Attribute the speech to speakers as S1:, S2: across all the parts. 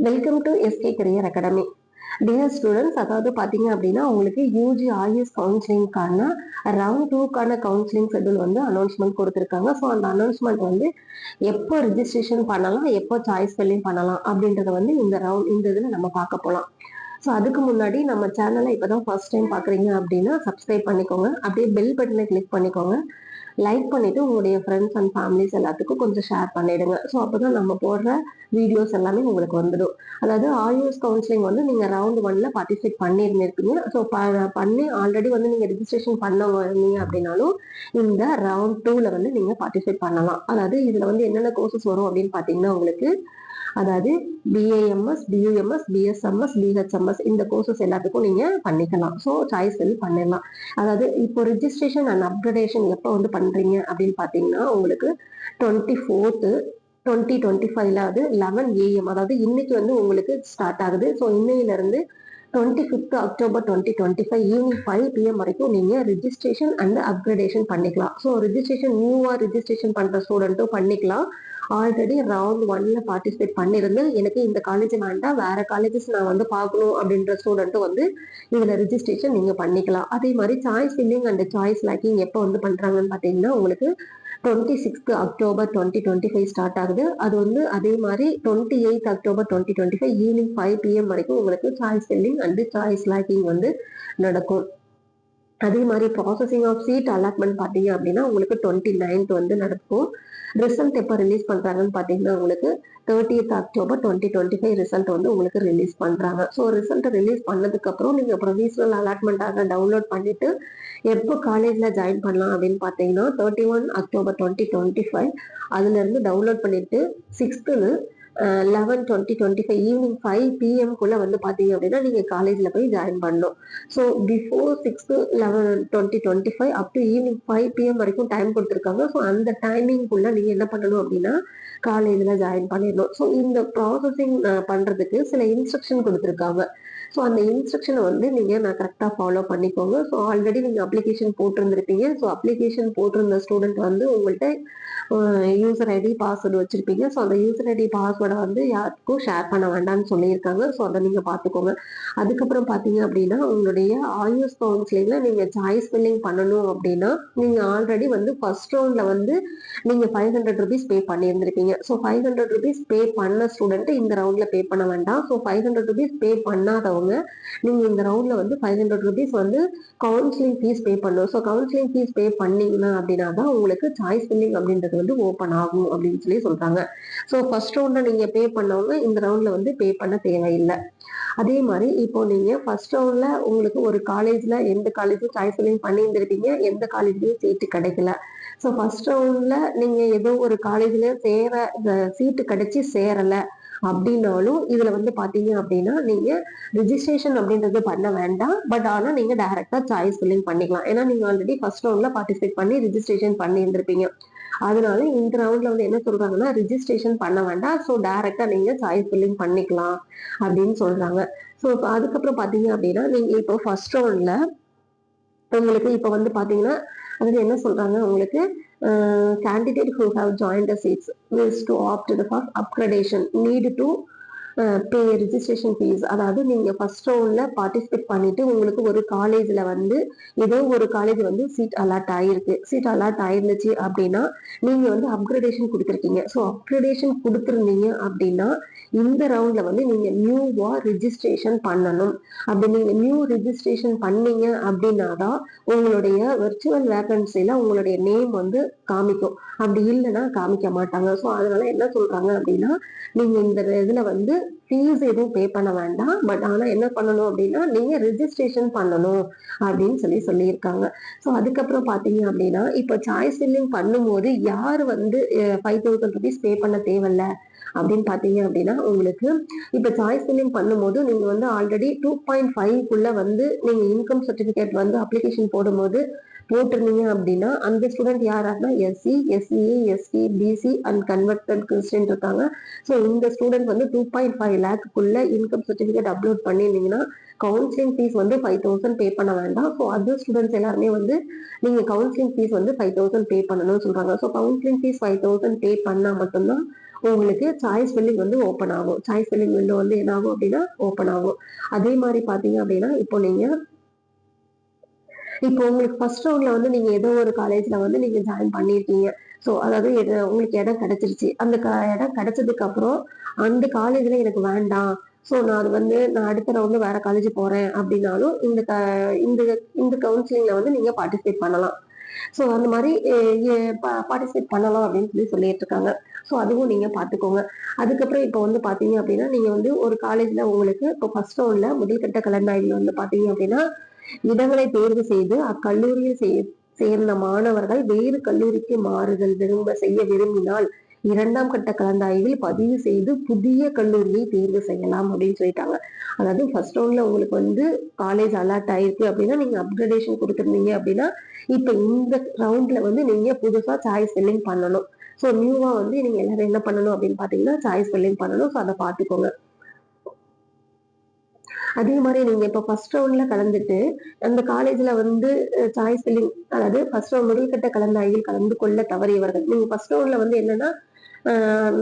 S1: Welcome to SK career academy. Dear students, அதாவது பார்த்தீங்க அப்படின்னா உங்களுக்கு யூஜி ஆர்எஸ் கவுன்சிலிங்கான ரவுண்ட் 2க்கான கவுன்சிலிங் ஷெட்யூல் வந்து அனௌன்ஸ்மெண்ட் கொடுத்துருக்காங்க. ஸோ அந்த அனௌன்ஸ்மெண்ட் வந்து எப்போ ரிஜிஸ்ட்ரேஷன் பண்ணலாம், எப்போ சாய்ஸ் ஃபில்லிங் பண்ணலாம் அப்படின்றத வந்து இந்த இதில் நம்ம பார்க்க போகலாம். ஸோ அதுக்கு முன்னாடி நம்ம சேனலை இப்போதான் ஃபர்ஸ்ட் டைம் பார்க்குறீங்க அப்படின்னா சப்ஸ்கிரைப் பண்ணிக்கோங்க. அப்படியே பெல் பட்டனை கிளிக் பண்ணிக்கோங்க. லைக் பண்ணிட்டு உங்களுடைய ஃப்ரெண்ட்ஸ் அண்ட் ஃபேமிலிஸ் எல்லாத்துக்கும் கொஞ்சம் ஷேர் பண்ணிடுங்க. ஸோ அப்போதான் நம்ம போடுற வீடியோஸ் எல்லாமே உங்களுக்கு வந்துடும். அதாவது ஆர்யூஎஸ் கவுன்சிலிங் வந்து நீங்க ரவுண்ட் 1ல பார்ட்டிசிபேட் பண்ணியிருந்திருப்பீங்க. ஸோ பண்ணி ஆல்ரெடி வந்து நீங்க ரிஜிஸ்ட்ரேஷன் பண்ண வந்தீங்க அப்படின்னாலும் இந்த ரவுண்ட் 2ல வந்து நீங்க பார்ட்டிசிபேட் பண்ணலாம். அதாவது இதுல வந்து என்னென்ன கோர்சஸ் வரும் அப்படின்னு பாத்தீங்கன்னா உங்களுக்கு அதாவது பிஏஎம்எஸ், பியூஎம்எஸ், பிஎஸ்எம்எஸ், பிஹெச்எம்எஸ் இந்த கோர்சஸ் எல்லாத்துக்கும் நீங்க பண்ணிக்கலாம். ஸோ சாய்ஸ் வந்து பண்ணிடலாம். அதாவது இப்போ ரிஜிஸ்ட்ரேஷன் அண்ட் அப்கிரேடேஷன் எப்போ வந்து பண்றீங்க அப்படின்னு பாத்தீங்கன்னா உங்களுக்கு 24th 2025ல அது 11 AM அதாவது இன்னைக்கு வந்து உங்களுக்கு ஸ்டார்ட் ஆகுது. ஸோ இன்னையில இருந்து 25th October 2025 ஈவினிங் 5 PM வரைக்கும் நீங்க ரிஜிஸ்ட்ரேஷன் அண்ட் அப்கிரேடேஷன் பண்ணிக்கலாம். ஸோ ரிஜிஸ்ட்ரேஷன் நியூவா ரிஜிஸ்ட்ரேஷன் பண்ற ஸ்டூடெண்ட்டும் பண்ணிக்கலாம். ஆல்ரெடி ரவுண்ட் 1ல பார்ட்டிசிபேட் பண்ணிருந்து எனக்கு இந்த காலேஜ் வேண்டாம், வேற காலேஜஸ் நான் வந்து பார்க்கணும் அப்படின்ற ஸ்டூடெண்ட்டும் வந்து இதுல ரிஜிஸ்ட்ரேஷன் நீங்க பண்ணிக்கலாம். அதே மாதிரி choice filling and choice locking எப்போ வந்து பண்றாங்கன்னு பாத்தீங்கன்னா உங்களுக்கு 26th October 2025 ஸ்டார்ட் ஆகுது. அது வந்து அதே மாதிரி 28th October 2025 ஈவினிங் 5 PM வரைக்கும் உங்களுக்கு choice filling and choice locking வந்து நடக்கும். அதே மாதிரி ப்ராசஸிங் ஆஃப் சீட் அலாட்மெண்ட் பார்த்தீங்க அப்படின்னா உங்களுக்கு 29th வந்து நடக்கும். ரிசல்ட் எப்போ ரிலீஸ் பண்றாங்கன்னு பார்த்தீங்கன்னா உங்களுக்கு 30th October 2025 ரிசல்ட் வந்து உங்களுக்கு ரிலீஸ் பண்றாங்க. ஸோ ரிசல்ட் ரிலீஸ் பண்ணதுக்கு அப்புறம் நீங்க ப்ரொவிஷனல் அலாட்மெண்ட்டாக டவுன்லோட் பண்ணிட்டு எப்போ காலேஜ்ல ஜாயின் பண்ணலாம் அப்படின்னு பார்த்தீங்கன்னா 31 October 2025 அதுல இருந்து டவுன்லோட் பண்ணிட்டு 6th 11/2025 ஈவினிங் 5 PM வந்து பாத்தீங்க அப்படின்னா நீங்க காலேஜ்ல போய் ஜாயின் பண்ணணும். So before 6th 11/2025 up to evening 5 PM வரைக்கும் டைம் கொடுத்துருக்காங்க. ஸோ அந்த டைமிங்குள்ள நீங்க என்ன பண்ணணும் அப்படின்னா காலேஜ்ல ஜாயின் பண்ணிடணும். ஸோ இந்த ப்ராசஸிங் பண்றதுக்கு சில இன்ஸ்ட்ரக்ஷன் கொடுத்துருக்காங்க. ஸோ அந்த இன்ஸ்ட்ரக்ஷனை வந்து நான் கரெக்டாக ஃபாலோ பண்ணிக்கோங்க. ஸோ ஆல்ரெடி நீங்கள் அப்ளிகேஷன் போட்டிருந்திருப்பீங்க. ஸோ அப்ளிகேஷன் போட்டிருந்த ஸ்டூடெண்ட் வந்து உங்கள்கிட்ட யூசர் ஐடி பாஸ்வேர்டு வச்சிருப்பீங்க. ஸோ அந்த யூசர் ஐடி பாஸ்வேர்டை வந்து யாருக்கும் ஷேர் பண்ண வேண்டாம்னு சொல்லியிருக்காங்க. ஸோ அதை நீங்கள் பார்த்துக்கோங்க. அதுக்கப்புறம் பார்த்தீங்க அப்படின்னா உங்களுடைய ஆர்யூஎஸ் கவுன்சிலிங்ல நீங்கள் சாய்ஸ் ஃபில்லிங் பண்ணணும் அப்படின்னா நீங்கள் ஆல்ரெடி வந்து ஃபர்ஸ்ட் ரவுண்ட்ல வந்து நீங்கள் 500 rupees பே பண்ணியிருந்திருப்பீங்க. ஸோ 500 rupees பே பண்ண ஸ்டூடெண்ட் இந்த ரவுண்ட்ல பே பண்ண வேண்டாம். ஸோ 500 rupees பே பண்ணாதவங்க நீங்க இந்த ரவுண்ட்ல வந்து 500 rupees வந்து கவுன்சிலிங் ஃபீஸ் பே பண்ணணும். ஸோ கவுன்சிலிங் ஃபீஸ் பே பண்ணீங்கன்னா அப்படின்னா தான் உங்களுக்கு சாய்ஸ் ஃபில்லிங் அப்படின்றது வந்து ஓப்பன் ஆகும் அப்படின்னு சொல்லி சொல்றாங்க. ஸோ ஃபர்ஸ்ட் ரவுண்ட்ல நீங்க பே பண்ணவங்க இந்த ரவுண்ட்ல வந்து பே பண்ண தேவையில்லை. அதே மாதிரி இப்போ நீங்க ஃபர்ஸ்ட் ரவுண்ட்ல உங்களுக்கு ஒரு காலேஜ்ல எந்த காலேஜும் சாய்ஸ் ஃபில்லிங் பண்ணியிருந்திருப்பீங்க, எந்த காலேஜ்லயும் சீட்டு கிடைக்கல. ஸோ ஃபர்ஸ்ட் ரவுண்ட்ல நீங்க ஏதோ ஒரு காலேஜ்ல சீட்டு கிடைச்சி சேரல அப்படின்னாலும் இதுல வந்து பாத்தீங்க அப்படின்னா நீங்க ரிஜிஸ்ட்ரேஷன் அப்படின்றது பண்ண வேண்டாம். பட் ஆனா நீங்க டைரக்டா சாய்ஸ் ஃபில்லிங் பண்ணிக்கலாம். ஏன்னா நீங்க ஆல்ரெடி ஃபர்ஸ்ட் ரவுண்ட்ல பார்ட்டிசிபேட் பண்ணி ரிஜிஸ்ட்ரேஷன் பண்ணி இருந்திருப்பீங்க. அதனால இந்த ரவுண்ட்ல வந்து என்ன சொல்றாங்கன்னா ரிஜிஸ்ட்ரேஷன் பண்ண வேண்டாம். ஸோ டைரக்டா நீங்க சாய்ஸ் ஃபில்லிங் பண்ணிக்கலாம் அப்படின்னு சொல்றாங்க. ஸோ அதுக்கப்புறம் பாத்தீங்க அப்படின்னா நீங்க இப்போ ஃபர்ஸ்ட் ரவுண்ட்ல உங்களுக்கு இப்போ வந்து பாத்தீங்கன்னா அது என்ன சொல்றாங்க உங்களுக்கு candidate who have joined the seats is to opt for upgradation need to pay registration fees. அதாவது நீங்க ஃபர்ஸ்ட் ரவுண்ட்ல பார்ட்டிசிபேட் பண்ணிட்டு உங்களுக்கு ஒரு காலேஜ்ல வந்து ஏதோ ஒரு காலேஜ் வந்து சீட் அலாட் ஆயிருக்கு. சீட் அலாட் ஆயிருந்துச்சு அப்படின்னா நீங்க வந்து அப்கிரேடேஷன் கொடுத்துருக்கீங்க. ஸோ அப்கிரேடேஷன் கொடுத்துருந்தீங்க அப்படின்னா இந்த ரவுண்ட்ல வந்து நீங்க நியூவா ரிஜிஸ்ட்ரேஷன் பண்ணணும். அப்படி நீங்க நியூ ரிஜிஸ்ட்ரேஷன் பண்ணீங்க அப்படின்னா தான் உங்களுடைய வெர்ச்சுவல் வேகன்சில உங்களுடைய நேம் வந்து காமிக்கும். அப்படி இல்லைன்னா காமிக்க மாட்டாங்க. ஸோ அதனால என்ன சொல்றாங்க அப்படின்னா நீங்க இந்த இதுல வந்து ஃபீஸ் எதுவும் பே பண்ண வேண்டாம். பட் ஆனா என்ன பண்ணணும் அப்படின்னா நீங்க ரிஜிஸ்ட்ரேஷன் பண்ணணும் அப்படின்னு சொல்லியிருக்காங்க. ஸோ அதுக்கப்புறம் பாத்தீங்க அப்படின்னா இப்போ சாய்ஸ் ஃபில்லிங் பண்ணும்போது யாரு வந்து 5000 rupees பே பண்ண தேவையில்ல அப்படின்னு பாத்தீங்க அப்படின்னா உங்களுக்கு இப்ப சாய்ஸ் ஃபில்லிங் பண்ணும்போது நீங்க வந்து ஆல்ரெடி 2.5 வந்து நீங்க இன்கம் சர்டிபிகேட் வந்து அப்ளிகேஷன் போடும்போது போட்டிருந்தீங்க அப்படின்னா அந்த ஸ்டூடெண்ட் யாராருன்னா SC, SCA, ST, BC and converted Christian இருக்காங்க. ஸோ இந்த ஸ்டூடெண்ட் வந்து 2.5 lakhக்குள்ள இன்கம் சர்டிபிகேட் அப்லோட் பண்ணிருந்தீங்கன்னா கவுன்சிலிங் ஃபீஸ் வந்து 5000 பே பண்ண வேண்டாம். ஸோ அதர் ஸ்டூடெண்ட்ஸ் எல்லாருமே வந்து நீங்க கவுன்சிலிங் ஃபீஸ் வந்து 5000 பே பண்ணணும்னு சொல்றாங்க. ஸோ கவுன்சிலிங் ஃபீஸ் 5000 பே பண்ணா மட்டும்தான் உங்களுக்கு சாய்ஸ் ஃபில்லிங் வந்து ஓப்பன் ஆகும். சாய்ஸ் ஃபில்லிங் விண்டோ வந்து என்ன ஆகும் அப்படின்னா ஓப்பன் ஆகும். அதே மாதிரி பாத்தீங்க அப்படின்னா இப்போ உங்களுக்கு ஃபர்ஸ்ட் ரவுண்ட்ல வந்து நீங்க ஏதோ ஒரு காலேஜ்ல வந்து நீங்க ஜாயின் பண்ணியிருக்கீங்க. ஸோ அதாவது உங்களுக்கு இடம் கிடைச்சிருச்சு. அந்த இடம் கிடைச்சதுக்கு அப்புறம் அந்த காலேஜ்ல எனக்கு வேண்டாம். ஸோ நான் அது வந்து நான் அடுத்த ரவுண்டு வேற காலேஜ் போறேன் அப்படின்னாலும் இந்த இந்த கவுன்சிலிங்ல வந்து நீங்க பார்ட்டிசிபேட் பண்ணலாம். ஸோ அந்த மாதிரி பார்ட்டிசிபேட் பண்ணலாம் அப்படின்னு சொல்லிட்டு இருக்காங்க. ஸோ அதுவும் நீங்க பாத்துக்கோங்க. அதுக்கப்புறம் இப்போ வந்து பாத்தீங்க அப்படின்னா நீங்க வந்து ஒரு காலேஜ்ல உங்களுக்கு இப்போ ஃபர்ஸ்ட் ரவுண்ட்ல முதல் கட்ட கலந்தாய்வுல வந்து பாத்தீங்க அப்படின்னா இடங்களை தேர்வு செய்து அக்கல்லூரியில் சேர்ந்த மாணவர்கள் வேறு கல்லூரிக்கு மாறுதல் செய்ய விரும்பினால் 2ஆம் கட்ட கலந்தாய்வில் பதிவு செய்து புதிய கல்லூரியை தேர்வு செய்யலாம் அப்படின்னு சொல்லிட்டாங்க. அதாவது ஃபர்ஸ்ட் ரவுண்ட்ல உங்களுக்கு வந்து காலேஜ் அலாட் ஆயிருக்கு அப்படின்னா நீங்க அப்கிரேடேஷன் கொடுத்துருந்தீங்க அப்படின்னா இப்ப இந்த ரவுண்ட்ல வந்து நீங்க புதுசா சாய்ஸ் ஃபில்லிங் பண்ணணும். ஸோ நியூவா வந்து நீங்க எல்லாரும் என்ன பண்ணணும் அப்படின்னு பாத்தீங்கன்னா சாய்ஸ் ஃபில்லிங் பண்ணணும். ஸோ அதை பாத்துக்கோங்க. அதே மாதிரி நீங்க இப்ப ஃபர்ஸ்ட் ரவுண்ட்ல கலந்துட்டு அந்த காலேஜ்ல வந்து சாய்ஸ் ஃபில்லிங் அதாவது ஃபர்ஸ்ட் ரவுண்ட் முதல்கட்ட கலந்தாய்வில் கலந்து கொள்ள தவறியவர்கள் நீங்க ஃபர்ஸ்ட் ரவுண்ட்ல வந்து என்னன்னா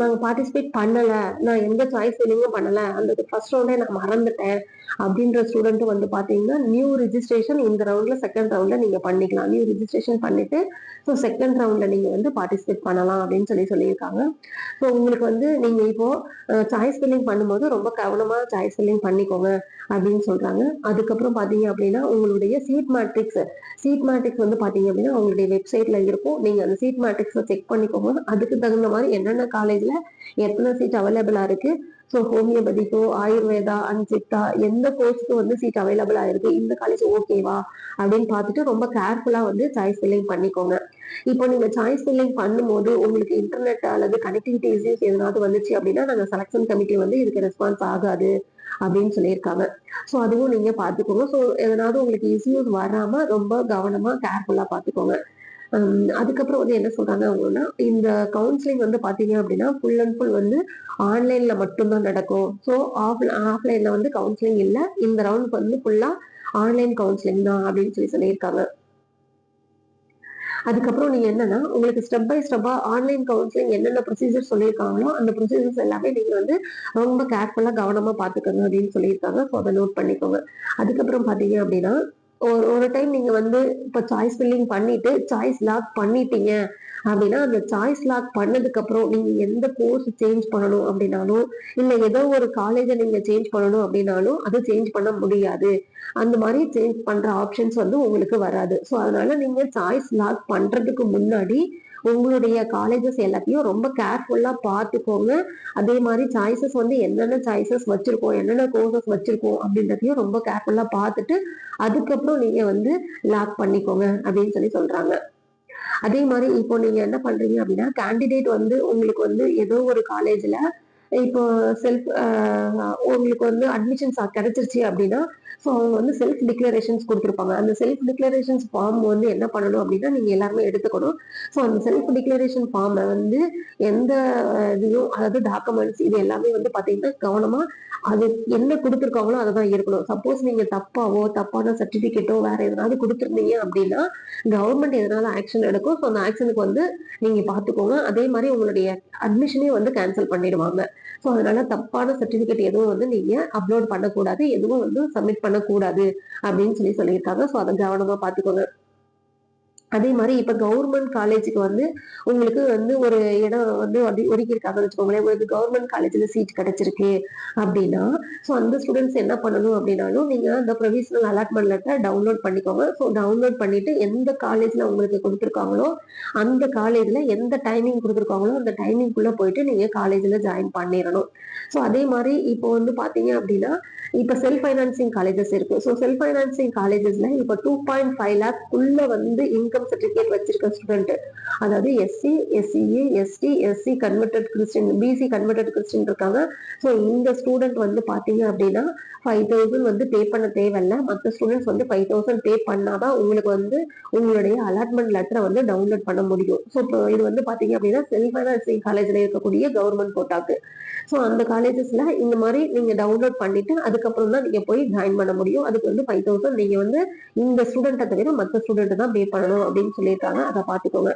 S1: நாங்க பார்ட்டிசிபேட் பண்ணல, நான் எந்த சாய்ஸ் ஃபில்லிங்கும் பண்ணல, அந்த ஃபர்ஸ்ட் ரவுண்டே நான் மறந்துட்டேன் அப்படின்ற ஸ்டூடெண்ட் வந்து பாத்தீங்கன்னா நியூ ரிஜிஸ்ட்ரேஷன் இந்த ரவுண்ட்ல செகண்ட் ரவுண்ட்ல நீங்க பண்ணிக்கலாம். நியூ ரிஜிஸ்ட்ரேஷன் பண்ணிட்டு ஸோ செகண்ட் ரவுண்ட்ல நீங்க வந்து பார்ட்டிசிபேட் பண்ணலாம் அப்படின்னு சொல்லியிருக்காங்க. ஸோ உங்களுக்கு வந்து நீங்க இப்போ சாய்ஸ் ஃபில்லிங் பண்ணும்போது ரொம்ப கவனமா சாய்ஸ் ஃபில்லிங் பண்ணிக்கோங்க அப்படின்னு சொல்றாங்க. அதுக்கப்புறம் பாத்தீங்க அப்படின்னா உங்களுடைய சீட் மேட்ரிக்ஸ் வந்து பாத்தீங்க அப்படின்னா உங்களுடைய வெப்சைட்ல இருக்கும். நீங்க அந்த சீட் மேட்ரிக்ஸை செக் பண்ணிக்கோங்க. அதுக்கு தகுந்த மாதிரி என்னென்ன காலேஜ்ல எத்தனை சீட் அவைலபிளா இருக்கு. ஸோ ஹோமியோபதிக்கோ ஆயுர்வேதா அன்சித்தா எந்த கோர்ஸ்க்கு வந்து சீட் அவைலபிளா இருக்கு, இந்த காலேஜ் ஓகேவா அப்படின்னு பார்த்துட்டு ரொம்ப கேர்ஃபுல்லா வந்து சாய்ஸ் ஃபில்லிங் பண்ணிக்கோங்க. இப்போ நீங்க சாய்ஸ் ஃபில்லிங் பண்ணும்போது உங்களுக்கு இன்டர்நெட் அல்லது கனெக்டிவிட்டி இஷ்யூஸ் எதனாவது வந்துச்சு அப்படின்னா நாங்க செலக்ஷன் கமிட்டி வந்து இதுக்கு ரெஸ்பான்ஸ் ஆகாது அப்படின்னு சொல்லியிருக்காங்க. ஸோ அதுவும் நீங்க பாத்துக்கோங்க. ஸோ எதனாவது உங்களுக்கு இஷ்யூஸ் வராம ரொம்ப கவனமா கேர்ஃபுல்லா பாத்துக்கோங்க. அதுக்கப்புறம் வந்து என்ன சொல்றாங்க அப்படின்னா இந்த கவுன்சிலிங் வந்து பாத்தீங்க அப்படின்னா ஃபுல் அண்ட் ஃபுல் வந்து ஆன்லைன்ல மட்டும்தான் நடக்கும். ஸோ ஆஃப்லைன்ல வந்து கவுன்சிலிங் இல்ல. இந்த ரவுண்ட் வந்து ஃபுல்லா ஆன்லைன் கவுன்சிலிங் தான் அப்படின்னு சொல்லியிருக்காங்க. அதுக்கப்புறம் நீங்க என்னன்னா உங்களுக்கு ஸ்டெப் பை ஸ்டெப்பா ஆன்லைன் கவுன்சிலிங் என்னென்ன ப்ரொசீஜர் சொல்லியிருக்காங்களோ அந்த ப்ரொசீஜர்ஸ் எல்லாமே நீங்க வந்து ரொம்ப கேர்ஃபுல்லா கவனமா பாத்துக்கோங்க அப்படின்னு சொல்லியிருக்காங்க. ஸோ அதை நோட் பண்ணிக்கோங்க. அதுக்கப்புறம் பாத்தீங்க அப்படின்னா ஒரு டைம் நீங்க வந்து இப்ப சாய்ஸ் ஃபில்லிங் பண்ணிட்டு சாய்ஸ் லாக் பண்ணிட்டீங்க அப்படின்னா அந்த சாய்ஸ் லாக் பண்ணதுக்கு அப்புறம் நீங்க எந்த கோர்ஸ் சேஞ்ச் பண்ணணும் அப்படின்னாலும் இல்ல ஏதோ ஒரு காலேஜ நீங்க சேஞ்ச் பண்ணணும் அப்படின்னாலும் அதை சேஞ்ச் பண்ண முடியாது. அந்த மாதிரி சேஞ்ச் பண்ற ஆப்ஷன்ஸ் வந்து உங்களுக்கு வராது. ஸோ அதனால நீங்க சாய்ஸ் லாக் பண்றதுக்கு முன்னாடி உங்களுடைய காலேஜஸ் எல்லாத்தையும் ரொம்ப கேர்ஃபுல்லா பார்த்துக்கோங்க. அதே மாதிரி சாய்ஸஸ் வந்து என்னென்ன சாய்ஸஸ் வச்சிருக்கோம், என்னென்ன கோர்சஸ் வச்சிருக்கோம் அப்படின்றதையும் ரொம்ப கேர்ஃபுல்லா பார்த்துட்டு அதுக்கப்புறம் நீங்க வந்து லாக் பண்ணிக்கோங்க அப்படின்னு சொல்றாங்க. அதே மாதிரி இப்போ நீங்க என்ன பண்றீங்க அப்படின்னா கேண்டிடேட் வந்து உங்களுக்கு வந்து ஏதோ ஒரு காலேஜ்ல இப்போ செல்ஃப் உங்களுக்கு வந்து அட்மிஷன்ஸ் கிடைச்சிருச்சு அப்படின்னா ஸோ அவங்க வந்து செல்ஃப் டிக்ளரேஷன்ஸ் கொடுத்துருப்பாங்க. அந்த செல்ஃப் டிக்ளரேஷன்ஸ் ஃபார்ம் வந்து என்ன பண்ணணும் அப்படின்னா நீங்க எல்லாருமே எடுத்துக்கணும். ஸோ அந்த செல்ஃப் டிக்ளரேஷன் ஃபார்மை வந்து எந்த இதையும் அதாவது டாக்குமெண்ட்ஸ் இது எல்லாமே வந்து பாத்தீங்கன்னா கவனமா அது என்ன கொடுத்துருக்காங்களோ அதுதான் இருக்கணும். சப்போஸ் நீங்க தப்பான சர்டிபிகேட்டோ வேற எதனாவது கொடுத்துருந்தீங்க அப்படின்னா கவர்மெண்ட் எதனால ஆக்ஷன் எடுக்கும். ஸோ அந்த ஆக்ஷனுக்கு வந்து நீங்க பாத்துக்கோங்க. அதே மாதிரி உங்களுடைய அட்மிஷனே வந்து கேன்சல் பண்ணிடுவாங்க. ஸோ அதனால தப்பான சர்டிபிகேட் எதுவும் வந்து நீங்க அப்லோட் பண்ணக்கூடாது, எதுவும் வந்து சப்மிட் பண்ணக்கூடாது அப்படின்னு சொல்லியிருக்காங்க. ஸோ அதை கவனமா பாத்துக்கோங்க. அதே மாதிரி இப்ப கவர்மெண்ட் காலேஜுக்கு வந்து உங்களுக்கு வந்து ஒரு இடம் வந்து ஒதுக்கி இருக்காங்கன்னு வச்சுக்கோங்களேன். உங்களுக்கு கவர்மெண்ட் காலேஜ்ல சீட் கிடைச்சிருக்கு அப்படின்னா ஸோ அந்த ஸ்டூடெண்ட்ஸ் என்ன பண்ணணும் அப்படின்னாலும் நீங்க அந்த ப்ரொவிஷனல் அலாட்மெண்ட் லெட்டர் டவுன்லோட் பண்ணிக்கோங்க. ஸோ டவுன்லோட் பண்ணிட்டு எந்த காலேஜ்ல உங்களுக்கு கொடுத்துருக்காங்களோ அந்த காலேஜ்ல எந்த டைமிங் கொடுத்துருக்காங்களோ அந்த டைமிங்குள்ள போயிட்டு நீங்க காலேஜ்ல ஜாயின் பண்ணிடணும். ஸோ அதே மாதிரி இப்போ வந்து பாத்தீங்க அப்படின்னா இப்ப செல்ஃப் பைனான்சிங் காலேஜஸ் இருக்கு. ஸோ செல்ஃப் பைனான்சிங் காலேஜஸ்ல இப்ப 2.5 lakh உள்ள வந்து இன்கம் சர்டிபிகேட் வச்சிருக்க ஸ்டூடெண்ட் அதாவது SC SCA ST SC converted Christian BC converted Christian இருக்காங்க. ஸோ இந்த ஸ்டூடெண்ட் வந்து பாத்தீங்க அப்படின்னா 5,000 வந்து பே பண்ண தேவையில்ல. மற்ற ஸ்டூடெண்ட்ஸ் வந்து 5,000 பே பண்ணாதான் உங்களுக்கு வந்து உங்களுடைய அலாட்மெண்ட் லெட்டரை வந்து டவுன்லோட் பண்ண முடியும். ஸோ இப்போ இது வந்து பாத்தீங்க அப்படின்னா செல்ஃப் பைனான்சிங் காலேஜ்ல இருக்கக்கூடிய கவர்மெண்ட் கோட்டாக்கு. ஸோ அந்த காலேஜஸ்ல இந்த மாதிரி நீங்க டவுன்லோட் பண்ணிட்டு அதுக்கப்புறம் தான் நீங்க போய் ஜாயின் பண்ண முடியும். அதுக்கு வந்து 5,000 நீங்க வந்து இந்த ஸ்டூடெண்ட்டை தவிர மற்ற ஸ்டூடெண்ட் தான் பே பண்ணணும் அப்படின்னு சொல்லியிருக்காங்க. அதை பாத்துக்கோங்க.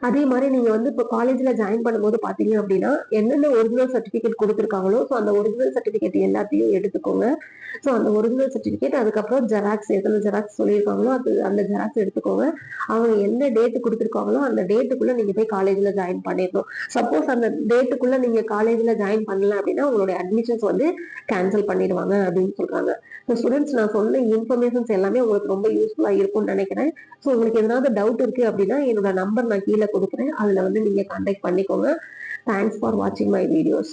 S1: அதே மாதிரி நீங்க வந்து இப்போ காலேஜ்ல ஜாயின் பண்ணும்போது பாத்தீங்க அப்படின்னா என்னென்ன ஒரிஜினல் சர்டிபிகேட் கொடுத்துருக்காங்களோ ஸோ அந்த ஒரிஜினல் சர்டிபிகேட் எல்லாத்தையும் எடுத்துக்கோங்க. ஸோ அந்த ஒரிஜினல் சர்டிபிகேட் அதுக்கப்புறம் ஜெராக்ஸ் எத்தனை ஜெராக்ஸ் சொல்லியிருக்காங்களோ அது அந்த ஜெராக்ஸ் எடுத்துக்கோங்க. அவங்க எந்த டேட்டு கொடுத்துருக்காங்களோ அந்த டேட்டுக்குள்ள நீங்க போய் காலேஜ்ல ஜாயின் பண்ணிடணும். சப்போஸ் அந்த டேட்டுக்குள்ள நீங்க காலேஜ்ல ஜாயின் பண்ணல அப்படின்னா உங்களுடைய அட்மிஷன்ஸ் வந்து கேன்சல் பண்ணிடுவாங்க அப்படின்னு சொல்றாங்க. ஸோ ஸ்டூடெண்ட்ஸ் நான் சொன்ன இன்ஃபர்மேஷன்ஸ் எல்லாமே உங்களுக்கு ரொம்ப யூஸ்ஃபுல்லா இருக்கும்னு நினைக்கிறேன். ஸோ உங்களுக்கு எதனாவது டவுட் இருக்கு அப்படின்னா என்னோட நம்பர் நான் கீழே கொடுக்குறேன். அதுல வந்து நீங்க கான்டாக்ட் பண்ணிக்கோங்க. தேங்க்ஸ் ஃபார் வாட்சிங் மை வீடியோஸ்.